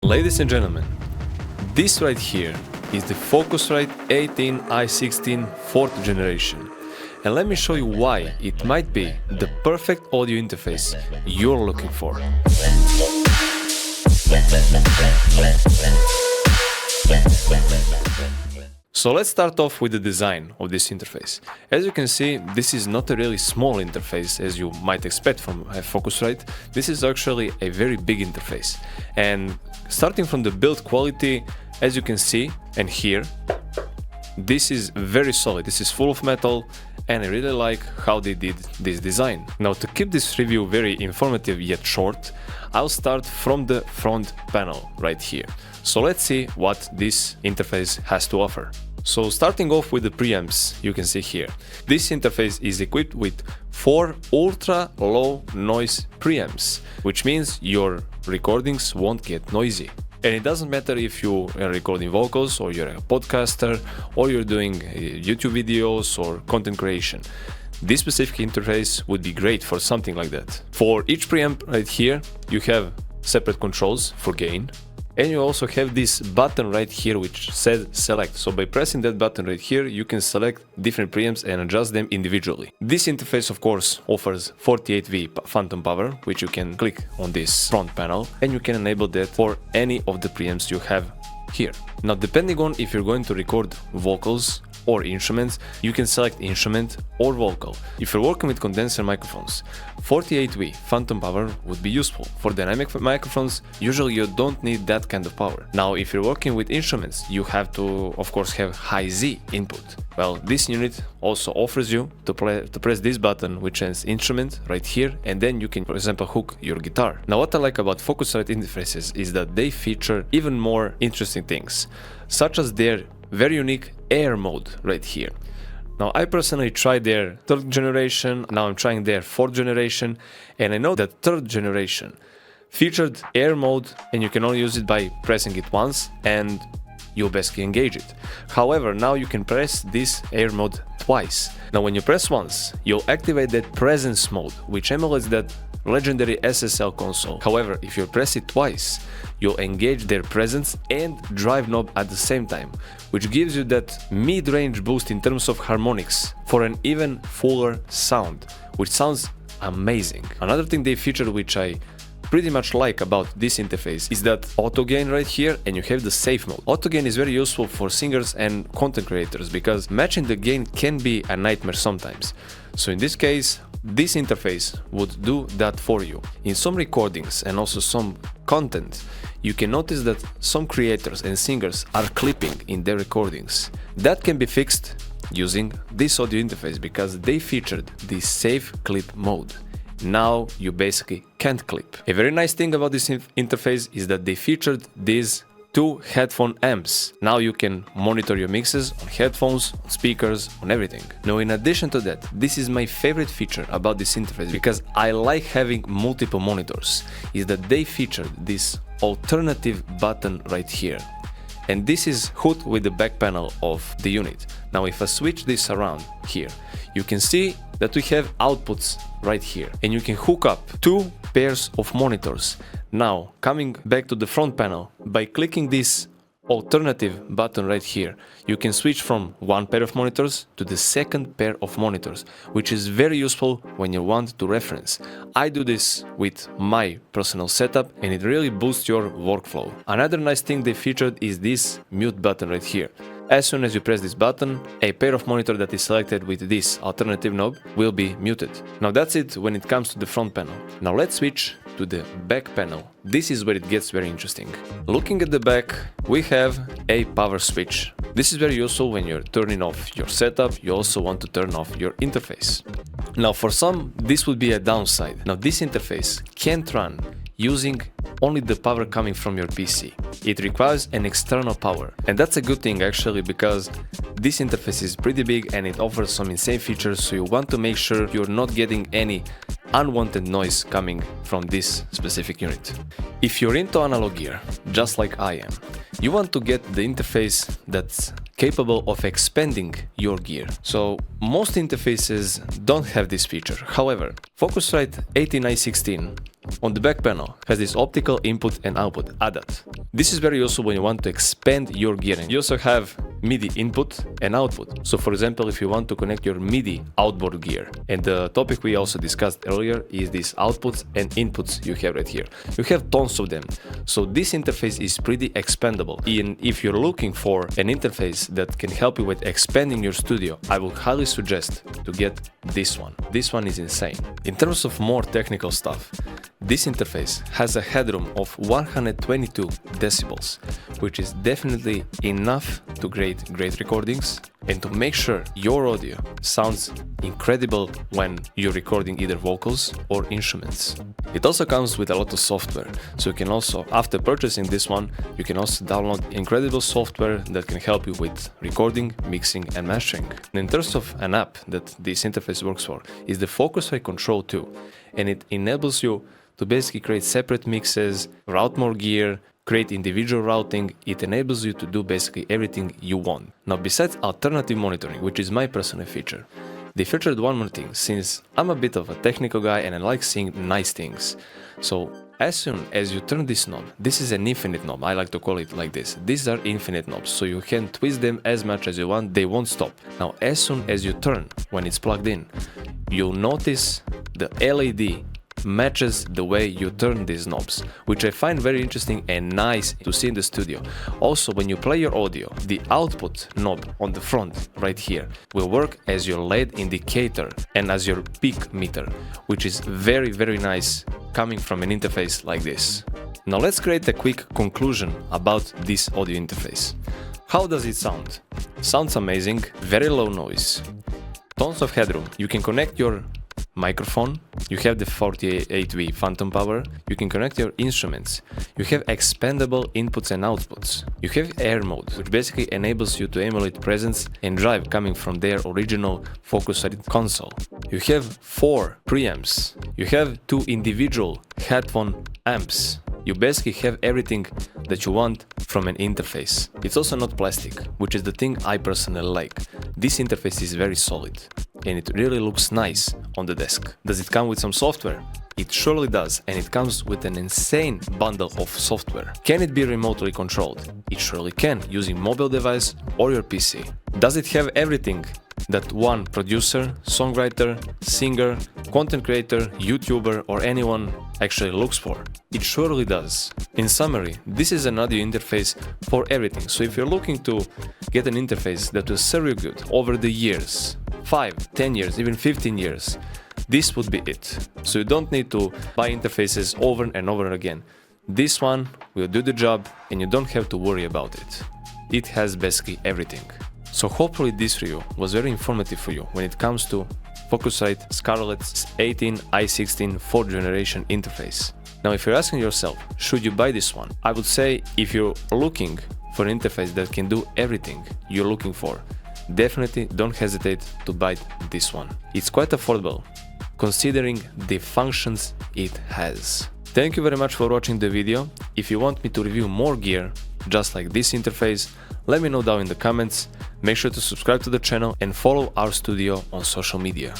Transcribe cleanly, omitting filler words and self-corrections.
Ladies and gentlemen, this right here is the Focusrite 18i16 4th generation. And let me show you why it might be the perfect audio interface you're looking for. So let's start off with the design of this interface. As you can see, this is not a really small interface as you might expect from a Focusrite. This is actually a very big interface. And starting from the build quality, as you can see and hear, this is very solid. This is full of metal, and I really like how they did this design. Now, to keep this review very informative yet short, I'll start from the front panel right here. So let's see what this interface has to offer. So starting off with the preamps, you can see here. This interface is equipped with 4 ultra low noise preamps, which means your recordings won't get noisy. And it doesn't matter if you are recording vocals, or you're a podcaster, or you're doing YouTube videos or content creation. This specific interface would be great for something like that. For each preamp right here, you have separate controls for gain. And you also have this button right here which says select. So by pressing that button right here, you can select different preamps and adjust them individually. This interface, of course, offers 48V phantom power, which you can click on this front panel, and you can enable that for any of the preamps you have here. Now, depending on if you're going to record vocals or instruments, you can select instrument or vocal. If you're working with condenser microphones, 48V phantom power would be useful. For dynamic microphones, usually you don't need that kind of power. Now, if you're working with instruments, you have to, of course, have high Z input. Well, this unit also offers you to press this button, which says instrument right here, and then you can, for example, hook your guitar. Now, what I like about Focusrite interfaces is that they feature even more interesting things, such as their very unique air mode right here. Now, I personally tried their 3rd generation, now I'm trying their 4th generation, and I know that 3rd generation featured air mode, and you can only use it by pressing it once and you'll basically engage it. However, now you can press this air mode twice. Now, when you press once, you'll activate that presence mode, which emulates that legendary SSL console. However, if you press it twice, you'll engage their presence and drive knob at the same time, which gives you that mid-range boost in terms of harmonics for an even fuller sound, which sounds amazing. Another thing they featured, which I pretty much like about this interface, is that auto gain right here, and you have the safe mode. Auto gain is very useful for singers and content creators because matching the gain can be a nightmare sometimes. So in this case, this interface would do that for you. In some recordings and also some content, you can notice that some creators and singers are clipping in their recordings. That can be fixed using this audio interface because they featured this safe clip mode. Now you basically can't clip. A very nice thing about this interface is that they featured these 2 headphone amps. Now you can monitor your mixes on headphones, on speakers, on everything. Now, in addition to that, this is my favorite feature about this interface because I like having multiple monitors, is that they featured this alternative button right here. And this is hooked with the back panel of the unit. Now, if I switch this around here, you can see that we have outputs right here, and you can hook up 2 pairs of monitors. Now, coming back to the front panel, by clicking this alternative button right here, you can switch from 1 pair of monitors to the 2nd pair of monitors, which is very useful when you want to reference. I do this with my personal setup, and it really boosts your workflow. Another nice thing they featured is this mute button right here. As soon as you press this button, a pair of monitor that is selected with this alternative knob will be muted. Now, that's it when it comes to the front panel. Now let's switch to the back panel. This is where it gets very interesting. Looking at the back, we have a power switch. This is very useful when you're turning off your setup. You also want to turn off your interface. Now, for some, this would be a downside. Now, this interface can't run using only the power coming from your PC. It requires an external power. And that's a good thing actually, because this interface is pretty big and it offers some insane features, so you want to make sure you're not getting any unwanted noise coming from this specific unit. If you're into analog gear, just like I am, you want to get the interface that capable of expanding your gear. So most interfaces don't have this feature. However, Focusrite 18i16 on the back panel has this optical input and output ADAT. This is very useful when you want to expand your gearing. You also have MIDI input and output. So for example, if you want to connect your MIDI outboard gear, and the topic we also discussed earlier is these outputs and inputs you have right here. You have tons of them. So this interface is pretty expandable. And if you're looking for an interface that can help you with expanding your studio, I would highly suggest to get this one. This one is insane. In terms of more technical stuff, this interface has a headroom of 122 decibels, which is definitely enough to create great recordings and to make sure your audio sounds incredible when you're recording either vocals or instruments. It also comes with a lot of software, so you can also, after purchasing this one, you can also download incredible software that can help you with recording, mixing and mastering. And in terms of an app that this interface works for is the Focusrite Control 2, and it enables you to basically create separate mixes, route more gear, create individual routing. It enables you to do basically everything you want. Now, besides alternative monitoring, which is my personal feature, they featured one more thing, since I'm a bit of a technical guy and I like seeing nice things. So as soon as you turn this knob, this is an infinite knob, I like to call it like this. These are infinite knobs, so you can twist them as much as you want, they won't stop. Now, as soon as you turn, when it's plugged in, you'll notice the LED matches the way you turn these knobs, which I find very interesting and nice to see in the studio. Also, when you play your audio, the output knob on the front right here will work as your LED indicator and as your peak meter, which is very, very nice coming from an interface like this. Now let's create a quick conclusion about this audio interface. How does it sound? Sounds amazing, very low noise, tons of headroom. You can connect your microphone, you have the 48V phantom power, you can connect your instruments, you have expandable inputs and outputs, you have air mode, which basically enables you to emulate presence and drive coming from their original Focusrite console. You have 4 preamps, you have 2 individual headphone amps. You basically have everything that you want from an interface. It's also not plastic, which is the thing I personally like. This interface is very solid and it really looks nice on the desk. Does it come with some software? It surely does, and it comes with an insane bundle of software. Can it be remotely controlled? It surely can, using mobile device or your PC. Does it have everything that one producer, songwriter, singer, content creator, YouTuber or anyone actually looks for? It surely does. In summary, this is an audio interface for everything. So if you're looking to get an interface that will serve you good over the years, 5, 10 years, even 15 years, this would be it. So you don't need to buy interfaces over and over again. This one will do the job and you don't have to worry about it. It has basically everything. So hopefully this review was very informative for you when it comes to Focusrite Scarlett 18i16 4th generation interface. Now, if you're asking yourself, should you buy this one? I would say if you're looking for an interface that can do everything you're looking for, definitely don't hesitate to buy this one. It's quite affordable considering the functions it has. Thank you very much for watching the video. If you want me to review more gear just like this interface, let me know down in the comments. Make sure to subscribe to the channel and follow our studio on social media.